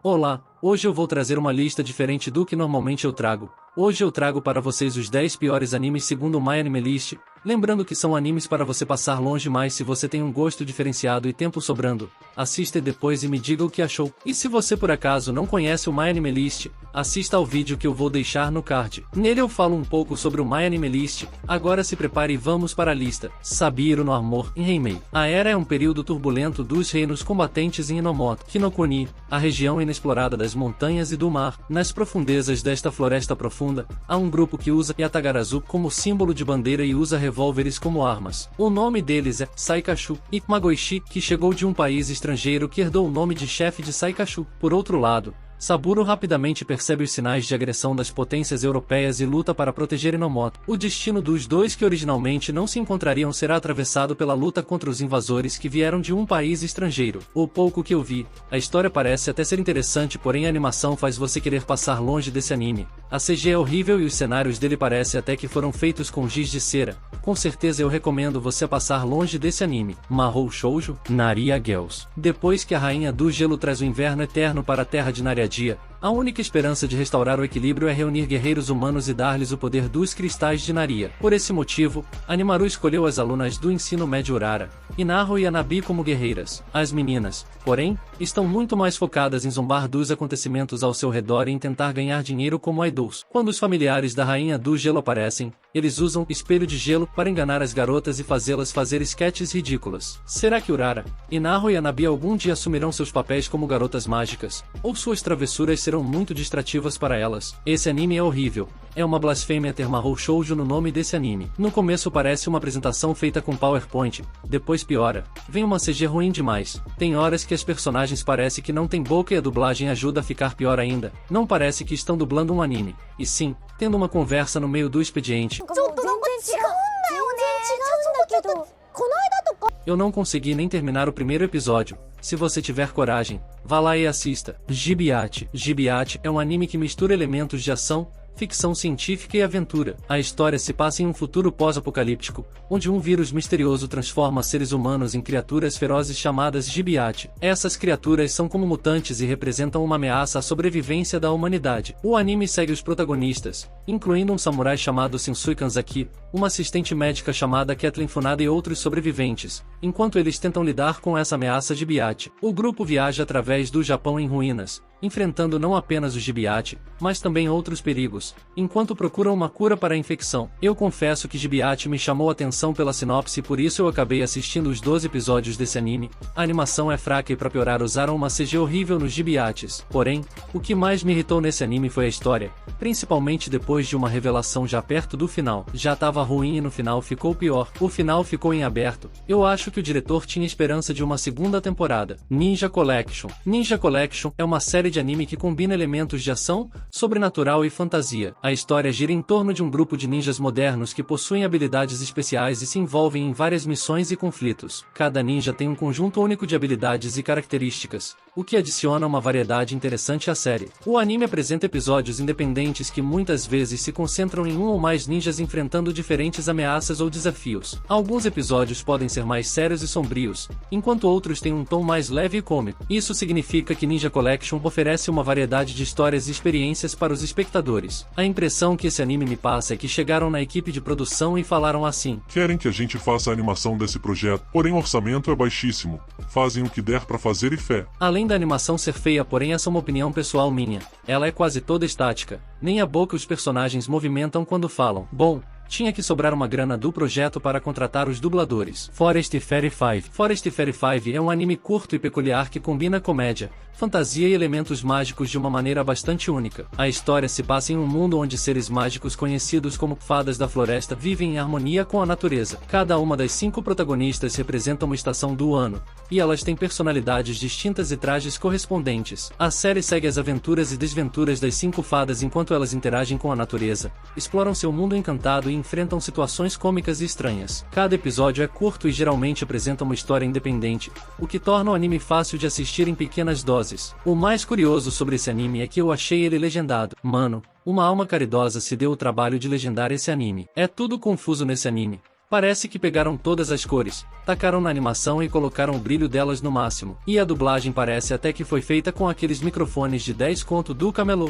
Olá, hoje eu vou trazer uma lista diferente do que normalmente eu trago. Hoje eu trago para vocês os 10 piores animes segundo o MyAnimeList, lembrando que são animes para você passar longe, mas se você tem um gosto diferenciado e tempo sobrando, assista depois e me diga o que achou. E se você por acaso não conhece o MyAnimeList, assista ao vídeo que eu vou deixar no card. Nele eu falo um pouco sobre o MyAnimeList. Agora se prepare e vamos para a lista. Sabiro no Armor em Heimei. A Era é um período turbulento dos reinos combatentes em Inomoto, Kinokuni, a região inexplorada das montanhas e do mar. Nas profundezas desta floresta profunda, há um grupo que usa Yatagarazu como símbolo de bandeira e usa revólveres como armas. O nome deles é Saikashu e Magoishi, que chegou de um país estrangeiro que herdou o nome de chefe de Saikashu. Por outro lado, Saburo rapidamente percebe os sinais de agressão das potências europeias e luta para proteger Inomoto. O destino dos dois que originalmente não se encontrariam será atravessado pela luta contra os invasores que vieram de um país estrangeiro. O pouco que eu vi, a história parece até ser interessante, porém a animação faz você querer passar longe desse anime. A CG é horrível e os cenários dele parece até que foram feitos com giz de cera. Com certeza eu recomendo você passar longe desse anime. Mahou Shoujo, Naria Girls. Depois que a Rainha do Gelo traz o inverno eterno para a terra de Nariadia, a única esperança de restaurar o equilíbrio é reunir guerreiros humanos e dar-lhes o poder dos cristais de Naria. Por esse motivo, Animaru escolheu as alunas do ensino médio Urara, Inaru e Anabi como guerreiras. As meninas, porém, estão muito mais focadas em zombar dos acontecimentos ao seu redor e em tentar ganhar dinheiro como idols. Quando os familiares da Rainha do Gelo aparecem, eles usam espelho de gelo para enganar as garotas e fazê-las fazer sketches ridículas. Será que Urara, Inaru e Anabi algum dia assumirão seus papéis como garotas mágicas? Ou suas travessuras serão muito distrativas para elas? Esse anime é horrível. É uma blasfêmia ter Mahou Shoujo no nome desse anime. No começo parece uma apresentação feita com PowerPoint, depois piora. Vem uma CG ruim demais. Tem horas que as personagens parece que não tem boca e a dublagem ajuda a ficar pior ainda. Não parece que estão dublando um anime, e sim, tendo uma conversa no meio do expediente. Eu não consegui nem terminar o primeiro episódio. Se você tiver coragem, vá lá e assista. Gibiate. Gibiate é um anime que mistura elementos de ação, ficção científica e aventura. A história se passa em um futuro pós-apocalíptico, onde um vírus misterioso transforma seres humanos em criaturas ferozes chamadas Gibiate. Essas criaturas são como mutantes e representam uma ameaça à sobrevivência da humanidade. O anime segue os protagonistas, incluindo um samurai chamado Shinsui Kanzaki, uma assistente médica chamada Kathleen Funada e outros sobreviventes, enquanto eles tentam lidar com essa ameaça Gibiate. O grupo viaja através do Japão em ruínas, enfrentando não apenas o Gibiate, mas também outros perigos, enquanto procuram uma cura para a infecção. Eu confesso que Gibiate me chamou a atenção pela sinopse e por isso eu acabei assistindo os 12 episódios desse anime. A animação é fraca e para piorar usaram uma CG horrível nos Gibiates. Porém, o que mais me irritou nesse anime foi a história, principalmente depois de uma revelação já perto do final. Já tava ruim e no final ficou pior. O final ficou em aberto. Eu acho que o diretor tinha esperança de uma segunda temporada. Ninja Collection. Ninja Collection é uma série de anime que combina elementos de ação, sobrenatural e fantasia. A história gira em torno de um grupo de ninjas modernos que possuem habilidades especiais e se envolvem em várias missões e conflitos. Cada ninja tem um conjunto único de habilidades e características, o que adiciona uma variedade interessante à série. O anime apresenta episódios independentes que muitas vezes se concentram em um ou mais ninjas enfrentando diferentes ameaças ou desafios. Alguns episódios podem ser mais sérios e sombrios, enquanto outros têm um tom mais leve e cômico. Isso significa que Ninja Collection oferece uma variedade de histórias e experiências para os espectadores. A impressão que esse anime me passa é que chegaram na equipe de produção e falaram assim: querem que a gente faça a animação desse projeto, porém o orçamento é baixíssimo. Fazem o que der pra fazer e fé. Além da animação ser feia, porém essa é uma opinião pessoal minha, ela é quase toda estática. Nem a boca os personagens movimentam quando falam. Bom, tinha que sobrar uma grana do projeto para contratar os dubladores. Forest Fairy 5. Forest Fairy 5 é um anime curto e peculiar que combina comédia, fantasia e elementos mágicos de uma maneira bastante única. A história se passa em um mundo onde seres mágicos conhecidos como fadas da floresta vivem em harmonia com a natureza. Cada uma das 5 protagonistas representa uma estação do ano, e elas têm personalidades distintas e trajes correspondentes. A série segue as aventuras e desventuras das 5 fadas enquanto elas interagem com a natureza, exploram seu mundo encantado e enfrentam situações cômicas e estranhas. Cada episódio é curto e geralmente apresenta uma história independente, o que torna o anime fácil de assistir em pequenas doses. O mais curioso sobre esse anime é que eu achei ele legendado. Mano, uma alma caridosa se deu o trabalho de legendar esse anime. É tudo confuso nesse anime. Parece que pegaram todas as cores, tacaram na animação e colocaram o brilho delas no máximo. E a dublagem parece até que foi feita com aqueles microfones de 10 conto do camelô.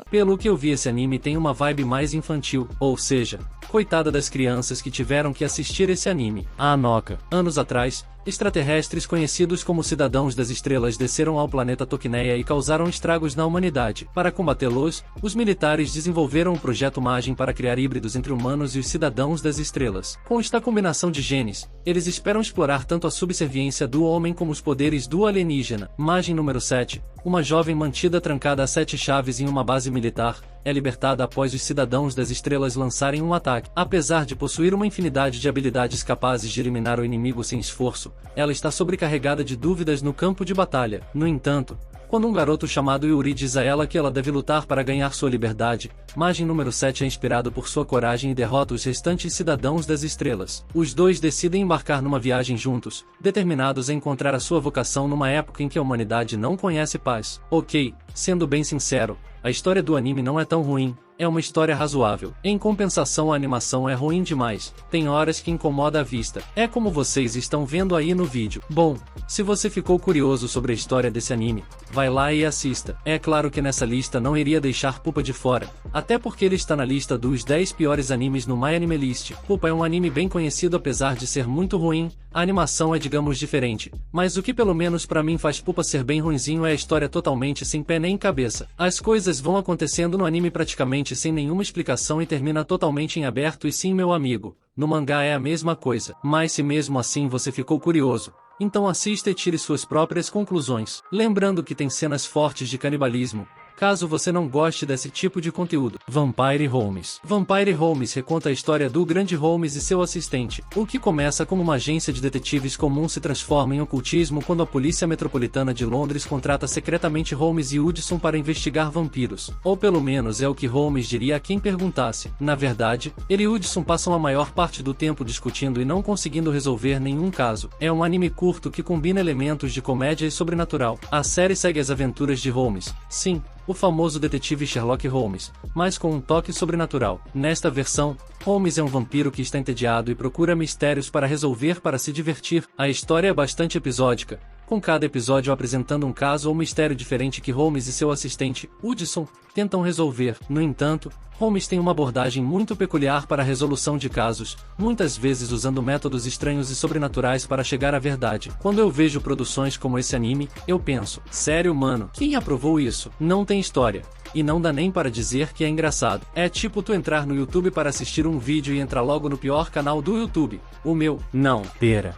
Pelo que eu vi, esse anime tem uma vibe mais infantil, ou seja, coitada das crianças que tiveram que assistir esse anime. A Anoka. Anos atrás, extraterrestres conhecidos como Cidadãos das Estrelas desceram ao planeta Toquineia e causaram estragos na humanidade. Para combatê-los, os militares desenvolveram o projeto Majin para criar híbridos entre humanos e os Cidadãos das Estrelas. Com esta combinação de genes, eles esperam explorar tanto a subserviência do homem como os poderes do alienígena. Majin número 7. Uma jovem mantida trancada a 7 chaves em uma base militar, é libertada após os Cidadãos das Estrelas lançarem um ataque. Apesar de possuir uma infinidade de habilidades capazes de eliminar o inimigo sem esforço, ela está sobrecarregada de dúvidas no campo de batalha. No entanto, quando um garoto chamado Yuri diz a ela que ela deve lutar para ganhar sua liberdade, Majin número 7 é inspirado por sua coragem e derrota os restantes Cidadãos das Estrelas. Os dois decidem embarcar numa viagem juntos, determinados a encontrar a sua vocação numa época em que a humanidade não conhece paz. Ok, sendo bem sincero, a história do anime não é tão ruim, é uma história razoável. Em compensação, a animação é ruim demais, tem horas que incomoda a vista. É como vocês estão vendo aí no vídeo. Bom, se você ficou curioso sobre a história desse anime, vai lá e assista. É claro que nessa lista não iria deixar Pupa de fora, até porque ele está na lista dos 10 piores animes no MyAnimeList. Pupa é um anime bem conhecido apesar de ser muito ruim, a animação é digamos diferente, mas o que pelo menos pra mim faz Pupa ser bem ruinzinho é a história totalmente sem pé nem cabeça. As coisas vão acontecendo no anime praticamente sem nenhuma explicação e termina totalmente em aberto. E sim, meu amigo, no mangá é a mesma coisa. Mas se mesmo assim você ficou curioso, então assista e tire suas próprias conclusões. Lembrando que tem cenas fortes de canibalismo, caso você não goste desse tipo de conteúdo. Vampire Holmes. Vampire Holmes reconta a história do grande Holmes e seu assistente, o que começa como uma agência de detetives comum se transforma em ocultismo quando a polícia metropolitana de Londres contrata secretamente Holmes e Hudson para investigar vampiros. Ou pelo menos é o que Holmes diria a quem perguntasse. Na verdade, ele e Hudson passam a maior parte do tempo discutindo e não conseguindo resolver nenhum caso. É um anime curto que combina elementos de comédia e sobrenatural. A série segue as aventuras de Holmes. Sim, o famoso detetive Sherlock Holmes, mas com um toque sobrenatural. Nesta versão, Holmes é um vampiro que está entediado e procura mistérios para resolver para se divertir. A história é bastante episódica, com cada episódio apresentando um caso ou mistério diferente que Holmes e seu assistente, Hudson, tentam resolver. No entanto, Holmes tem uma abordagem muito peculiar para a resolução de casos, muitas vezes usando métodos estranhos e sobrenaturais para chegar à verdade. Quando eu vejo produções como esse anime, eu penso, sério mano, quem aprovou isso? Não tem história. E não dá nem para dizer que é engraçado. É tipo tu entrar no YouTube para assistir um vídeo e entrar logo no pior canal do YouTube. O meu, não, pera.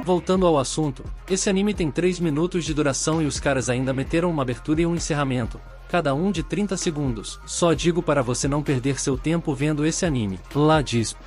Voltando ao assunto, esse anime tem 3 minutos de duração e os caras ainda meteram uma abertura e um encerramento, cada um de 30 segundos. Só digo para você não perder seu tempo vendo esse anime.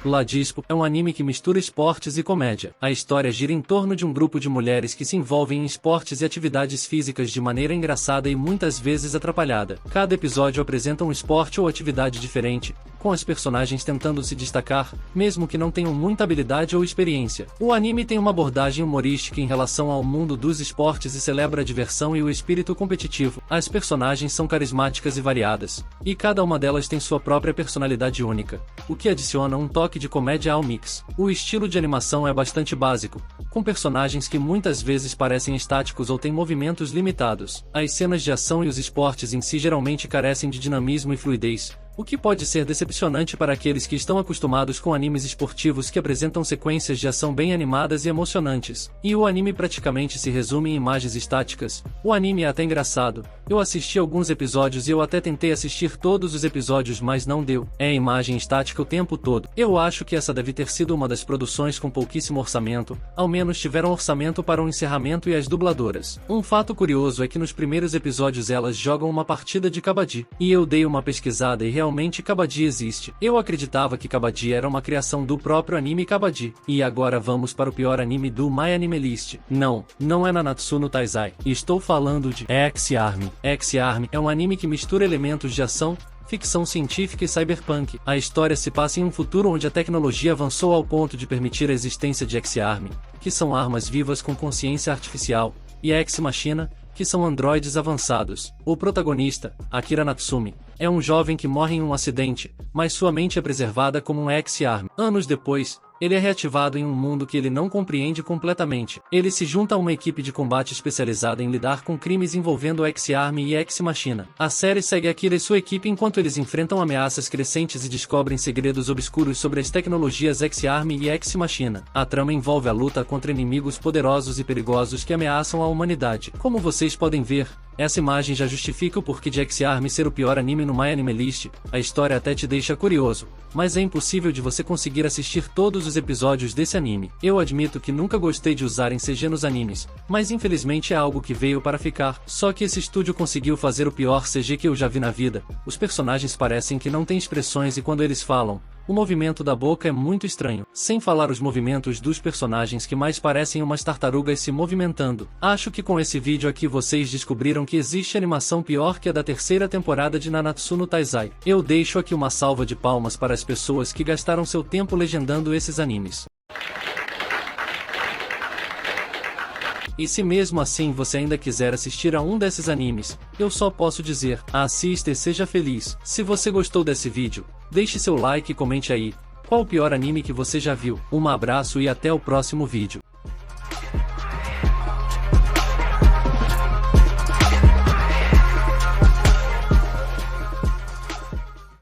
Ladispo é um anime que mistura esportes e comédia. A história gira em torno de um grupo de mulheres que se envolvem em esportes e atividades físicas de maneira engraçada e muitas vezes atrapalhada. Cada episódio apresenta um esporte ou atividade diferente, com as personagens tentando se destacar, mesmo que não tenham muita habilidade ou experiência. O anime tem uma abordagem humorística em relação ao mundo dos esportes e celebra a diversão e o espírito competitivo. As personagens são carismáticas e variadas, e cada uma delas tem sua própria personalidade única, o que adiciona um toque de comédia ao mix. O estilo de animação é bastante básico, com personagens que muitas vezes parecem estáticos ou têm movimentos limitados. As cenas de ação e os esportes em si geralmente carecem de dinamismo e fluidez, o que pode ser decepcionante para aqueles que estão acostumados com animes esportivos que apresentam sequências de ação bem animadas e emocionantes. E o anime praticamente se resume em imagens estáticas. O anime é até engraçado. Eu assisti alguns episódios e eu até tentei assistir todos os episódios, mas não deu. É imagem estática o tempo todo. Eu acho que essa deve ter sido uma das produções com pouquíssimo orçamento, ao menos tiveram orçamento para um encerramento e as dubladoras. Um fato curioso é que nos primeiros episódios elas jogam uma partida de Kabaddi, e eu dei uma pesquisada e realmente Kabaddi existe. Eu acreditava que Kabaddi era uma criação do próprio anime Kabaddi. E agora vamos para o pior anime do MyAnimeList. Não é Nanatsu no Taizai. Estou falando de X-Arm. X-Arm é um anime que mistura elementos de ação, ficção científica e cyberpunk. A história se passa em um futuro onde a tecnologia avançou ao ponto de permitir a existência de X-Arm, que são armas vivas com consciência artificial, e Ex Machina, que são androides avançados. O protagonista, Akira Natsumi, É um jovem que morre em um acidente, mas sua mente é preservada como um ex-army. Anos depois, ele é reativado em um mundo que ele não compreende completamente. Ele se junta a uma equipe de combate especializada em lidar com crimes envolvendo ex-army e ex-machina. A série segue Akira e sua equipe enquanto eles enfrentam ameaças crescentes e descobrem segredos obscuros sobre as tecnologias ex-army e ex-machina. A trama envolve a luta contra inimigos poderosos e perigosos que ameaçam a humanidade. Como vocês podem ver, essa imagem já justifica o porquê de Ex-Army ser o pior anime no MyAnimeList. A história até te deixa curioso, mas é impossível de você conseguir assistir todos os episódios desse anime. Eu admito que nunca gostei de usar CG nos animes, mas infelizmente é algo que veio para ficar. Só que esse estúdio conseguiu fazer o pior CG que eu já vi na vida. Os personagens parecem que não têm expressões e quando eles falam, o movimento da boca é muito estranho, sem falar os movimentos dos personagens que mais parecem umas tartarugas se movimentando. Acho que com esse vídeo aqui vocês descobriram que existe animação pior que a da terceira temporada de Nanatsu no Taizai. Eu deixo aqui uma salva de palmas para as pessoas que gastaram seu tempo legendando esses animes. E se mesmo assim você ainda quiser assistir a um desses animes, eu só posso dizer, assista e seja feliz. Se você gostou desse vídeo, deixe seu like e comente aí, qual o pior anime que você já viu. Um abraço e até o próximo vídeo.